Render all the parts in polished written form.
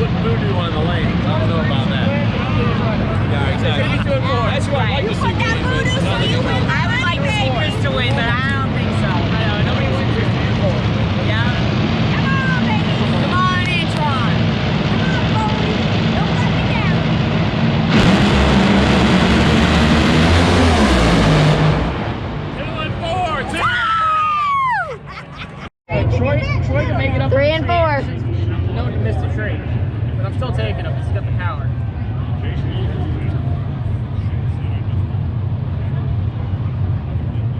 putting voodoo on the lake. I don't know about that. Yeah, exactly. That's what I like to see. I would like to see Chris to win, but I don't think so. I know, nobody wants Chris to win. Yeah. Come on, baby. Come on, Antron. Come on, Foley. Don't let me down. Troy can make it up. 3 and 4. No, he missed a tree. But I'm still taking him. He's got the power.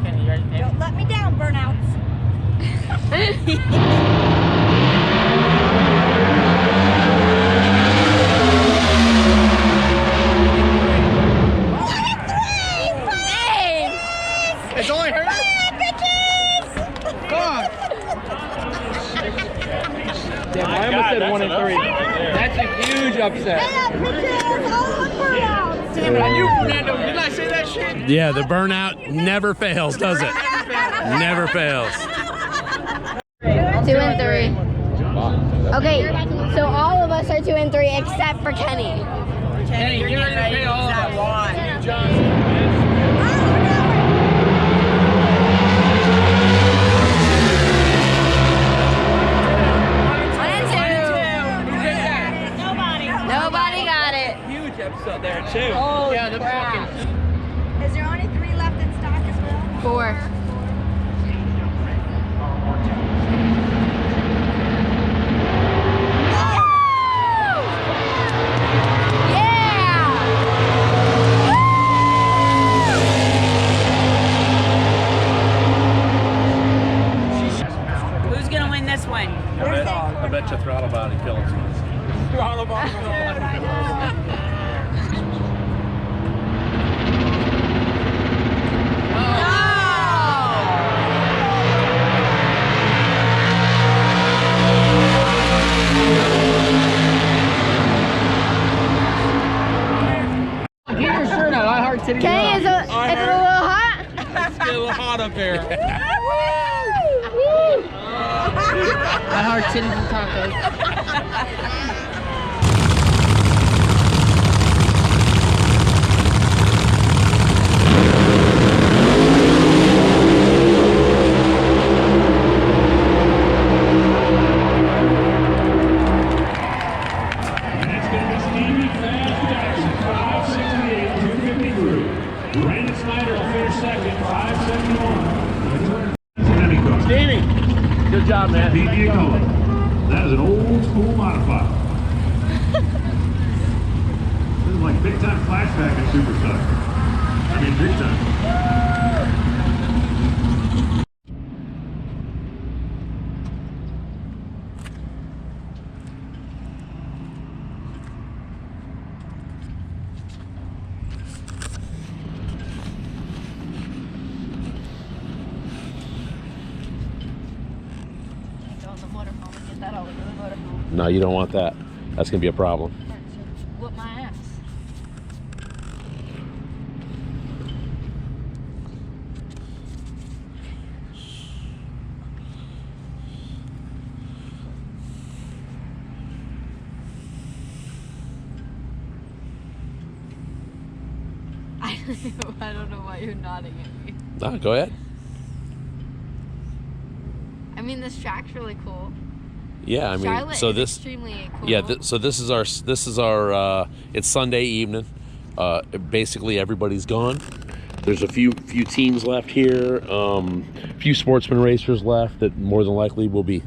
Kenny, you ready to take? Don't let me down, burnouts. It's only her. Yeah, I almost said 1 and 3. That's a huge upset. Damn it, I knew Fernando. Didn't I say that shit? Yeah, the burnout never fails, does it? Never fails. 2 and 3. Okay, so all of us are 2 and 3 except for Kenny. Kenny, you're ready to pay all of us. Nobody got it. Huge episode there too. Oh, yeah, the fucking. Is there only 3 left in stock as well? 4. Who's gonna win this one? I bet you throttle body kills him. Throttle body. Get your shirt out. I heart titties. Kenny, is it a little hot? It's getting a little hot up here. I heart titties and tacos. Stevie, good job, man. That is an old school modified. This is like big time flashback in Superstar. I mean, big time. No, you don't want that. That's going to be a problem. Whoop my ass. I don't know why you're nodding at me. No, go ahead. I mean, this track's really cool. Yeah, I mean, Charlotte so is this, extremely cool. yeah, so this is our, it's Sunday evening. Basically everybody's gone. There's a few teams left here, a few sportsman racers left that more than likely will be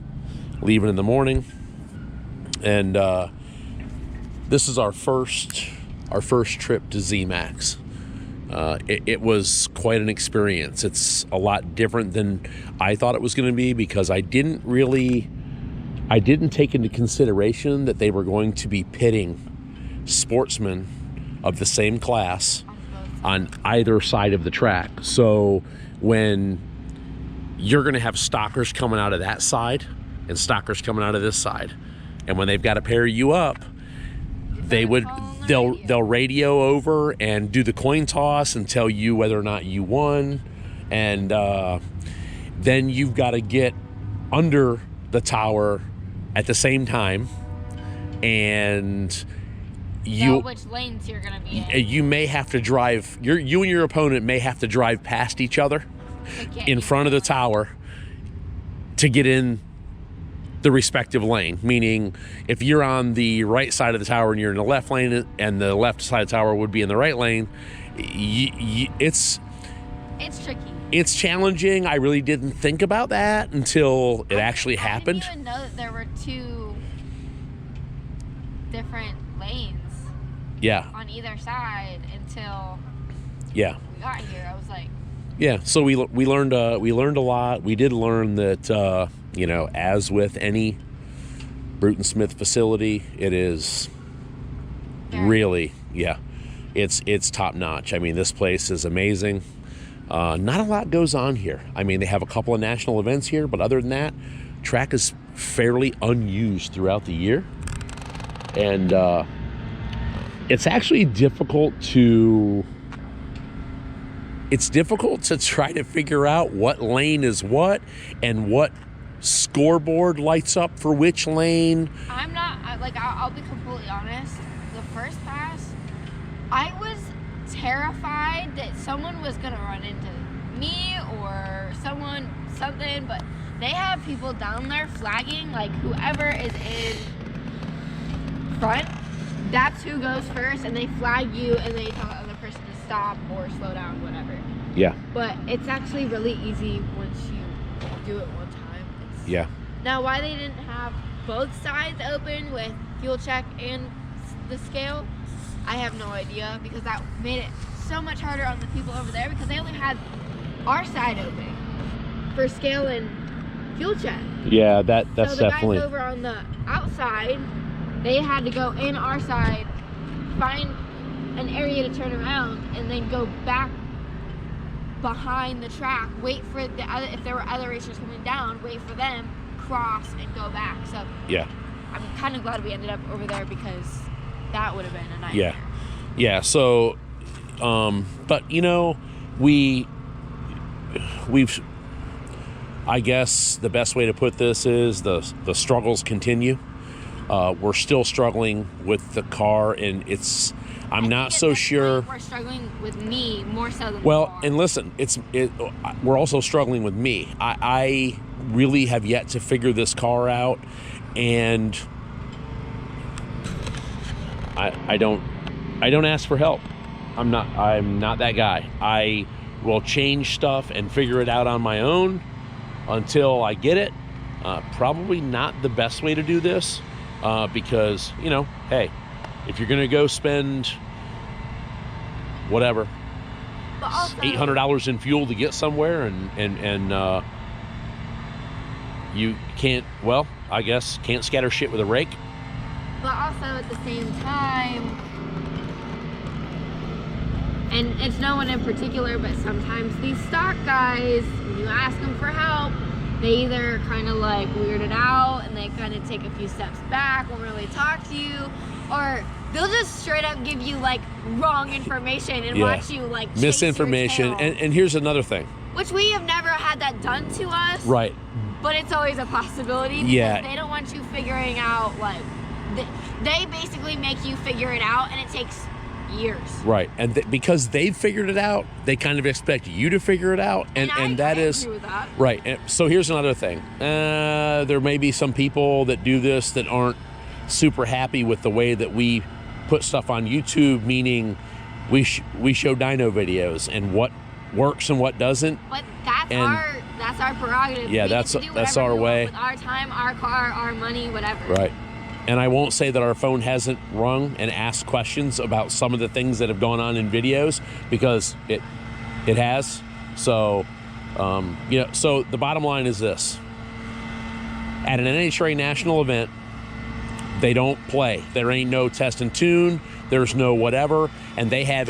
leaving in the morning. And this is our first trip to zMAX. It was quite an experience. It's a lot different than I thought it was going to be because I didn't take into consideration that they were going to be pitting sportsmen of the same class on either side of the track. So when you're going to have stockers coming out of that side and stockers coming out of this side, and when they've got to pair you up, they'll radio over and do the coin toss and tell you whether or not you won, and then you've got to get under the tower at the same time and Know which lanes you're gonna be in. you may have to drive. You and your opponent may have to drive past each other in front of the tower to get in the respective lane. Meaning, if you're on the right side of the tower and you're in the left lane, and the left side of the tower would be in the right lane, it's tricky. It's challenging. I really didn't think about that until it actually happened. I didn't even know that there were 2 different lanes. Yeah. On either side until we got here. I was like, yeah. So we learned a lot. We did learn that as with any Bruton Smith facility, it is really it's top notch. I mean, this place is amazing. Not a lot goes on here. I mean, they have a couple of national events here, but other than that, track is fairly unused throughout the year. And it's actually difficult to try to figure out what lane is what and what scoreboard lights up for which lane. I'll be completely honest. The first pass, I was terrified that someone was gonna run into me or something, but they have people down there flagging, like whoever is in front, that's who goes first, and they flag you and they tell the other person to stop or slow down, whatever. Yeah. But it's actually really easy once you do it one time. Yeah. Now, why they didn't have both sides open with fuel check and the scale, I have no idea, because that made it so much harder on the people over there, because they only had our side open for scale and fuel check. Yeah, that's so the definitely. guys over on the outside, they had to go in our side, find an area to turn around, and then go back behind the track, wait for if there were other racers coming down, wait for them, cross, and go back. So yeah, I'm kind of glad we ended up over there, because that would have been a nightmare. Yeah. So, but we've. I guess the best way to put this is the struggles continue. We're still struggling with the car, and I'm not so sure. We're struggling with me more so than well, the car. and listen, we're also struggling with me. I really have yet to figure this car out, and I don't ask for help. I'm not that guy. I will change stuff and figure it out on my own until I get it. Probably not the best way to do this, because hey, if you're gonna go spend whatever $800 in fuel to get somewhere, and you can't scatter shit with a rake. But also at the same time, and it's no one in particular, but sometimes these stock guys, when you ask them for help, they either kind of like weird it out and they kind of take a few steps back, won't really talk to you, or they'll just straight up give you like wrong information and watch you like chase misinformation. your tail. And here's another thing, which we have never had that done to us. right? But it's always a possibility, because they don't want you figuring out, like, they basically make you figure it out, and it takes years. Right, and because they've figured it out, they kind of expect you to figure it out, and that is agree with that. right. And so here's another thing: there may be some people that do this that aren't super happy with the way that we put stuff on YouTube, meaning we show dyno videos and what works and what doesn't. But that's our prerogative. Yeah, we that's get to do our we way. want with our time, our car, our money, whatever. Right. And I won't say that our phone hasn't rung and asked questions about some of the things that have gone on in videos, because it has. So, so the bottom line is this: at an NHRA national event, they don't play. There ain't no test and tune. There's no whatever. And they have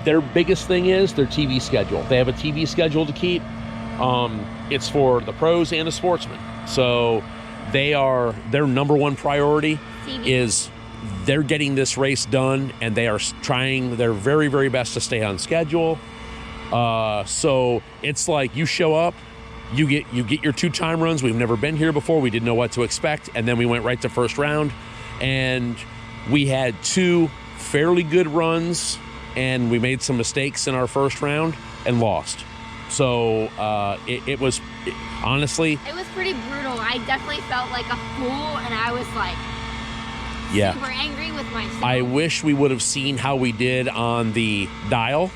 their biggest thing is their TV schedule. They have a TV schedule to keep. It's for the pros and the sportsmen. So their number one priority is they're getting this race done, and they are trying their very, very best to stay on schedule. So it's like you show up, you get your 2 time runs. We've never been here before. We didn't know what to expect. And then we went right to first round. and we had 2 fairly good runs, and we made some mistakes in our first round and lost. So it was honestly, It was pretty brutal. I definitely felt like a fool, and I was like yeah. super angry with myself. I wish we would have seen how we did on the dial,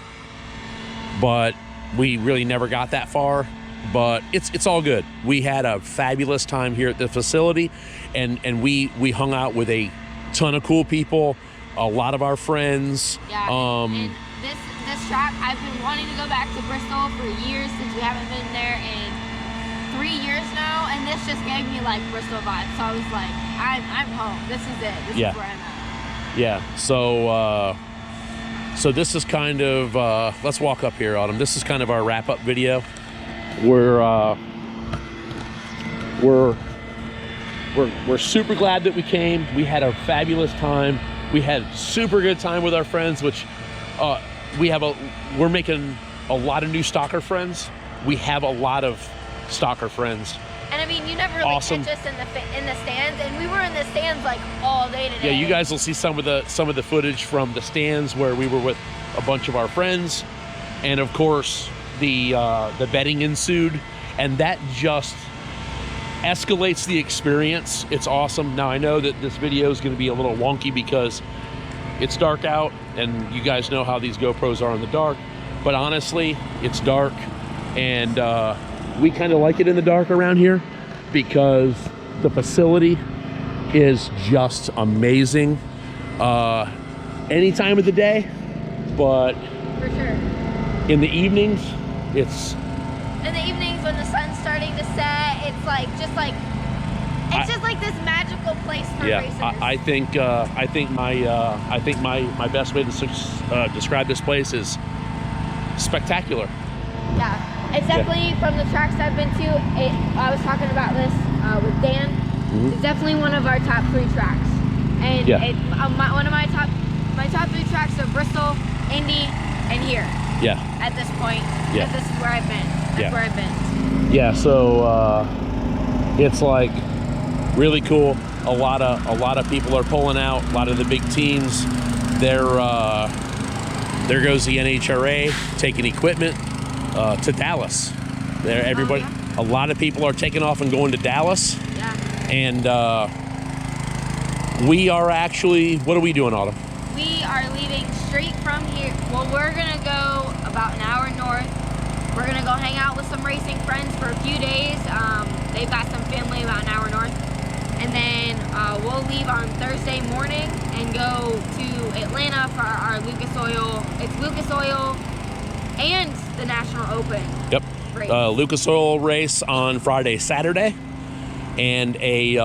but we really never got that far. But it's all good. We had a fabulous time here at the facility, and we hung out with a ton of cool people, a lot of our friends. Yeah. And this track, I've been wanting to go back to Bristol for years, since we haven't been there in 3 years now, and this just gave me like Bristol vibes. So I was like, I'm home. This is it. This Yeah. is where I'm at. Yeah. So this is kind of let's walk up here, Autumn. This is kind of our wrap-up video. We're super glad that we came. We had a fabulous time. We had super good time with our friends, which we're making a lot of new stalker friends. We have a lot of stalker friends. And I mean, you never really Awesome. catch us in the stands, and we were in the stands like all day today. Yeah, you guys will see some of the footage from the stands where we were with a bunch of our friends, and of course the betting ensued, and that just escalates the experience. It's awesome. Now I know that this video is going to be a little wonky because it's dark out, and you guys know how these GoPros are in the dark, but honestly, it's dark, and we kind of like it in the dark around here because the facility is just amazing any time of the day, but For sure. in the evenings, it's In the evenings when the sun's starting to set, it's just like this magical place for yeah. racers. I think my best way to describe this place is spectacular. Yeah, it's definitely from the tracks I've been to. I was talking about this with Dan. Mm-hmm. It's definitely one of our top 3 tracks, and Yeah. one of my top 3 tracks are Bristol, Indy, and here. Yeah. At this point, Yeah. because this is where I've been. That's Yeah. where I've been. Yeah, so it's like really cool. A lot of people are pulling out. A lot of the big teams. There goes the NHRA taking equipment to Dallas. There, everybody. Oh, A lot of people are taking off and going to Dallas, Yeah. and we are actually. What are we doing, Autumn? We are leaving straight from here. Well, we're gonna go about an hour north. We're gonna go hang out with some racing friends for a few days. They've got some family about an hour north. And then we'll leave on Thursday morning and go to Atlanta for our Lucas Oil. It's Lucas Oil and the National Open. Yep. Race. Lucas Oil race on Friday, Saturday, and a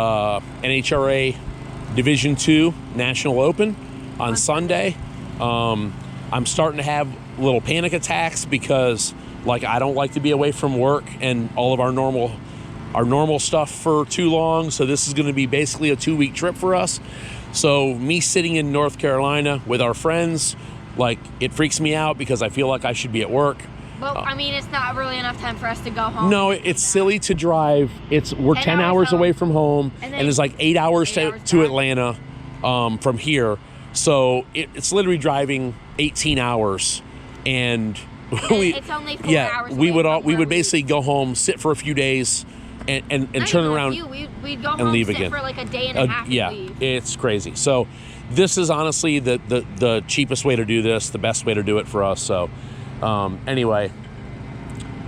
NHRA Division II National Open on Sunday. I'm starting to have little panic attacks because, like, I don't like to be away from work and all of our normal stuff for too long. So this is going to be basically a 2-week trip for us. So me sitting in North Carolina with our friends, like, it freaks me out because I feel like I should be at work. But I mean, it's not really enough time for us to go home. No, it's silly to drive. We're 10 hours home. away from home, And and it's like 8 hours to back. Atlanta from here. So it's literally driving 18 hours, and It's only 4 hours we away would from we where would we- basically go home, sit for a few days, and Not turn even a around few. We'd go home, and leave sit again. for like a day and a half. Yeah, and leave. it's crazy. So this is honestly the cheapest way to do this, the best way to do it for us. So anyway,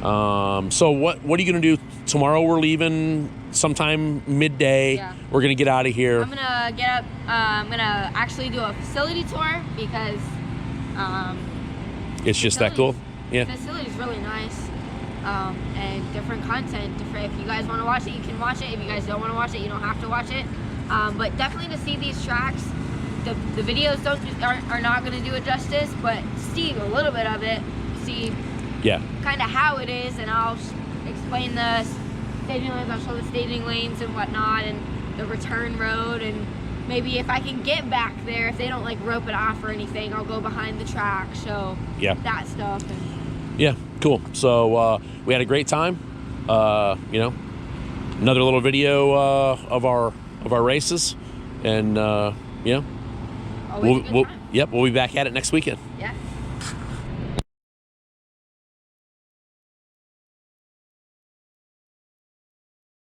so what are you gonna do tomorrow? We're leaving sometime midday. Yeah. We're gonna get out of here. I'm gonna get up. I'm gonna actually do a facility tour because It's just that cool. Yeah. The facility's really nice, and different content. If you guys want to watch it, you can watch it. If you guys don't want to watch it, you don't have to watch it. But definitely to see these tracks, the videos are not going to do it justice, but seeing a little bit of it, see Yeah. kind of how it is, and I'll explain the staging lanes. I'll show the staging lanes and whatnot, and the return road, and maybe if I can get back there, if they don't like rope it off or anything, I'll go behind the track, show that stuff. And Yeah, cool. So we had a great time. Another little video of our races, And, Always a good time. Yep, we'll be back at it next weekend. Yeah.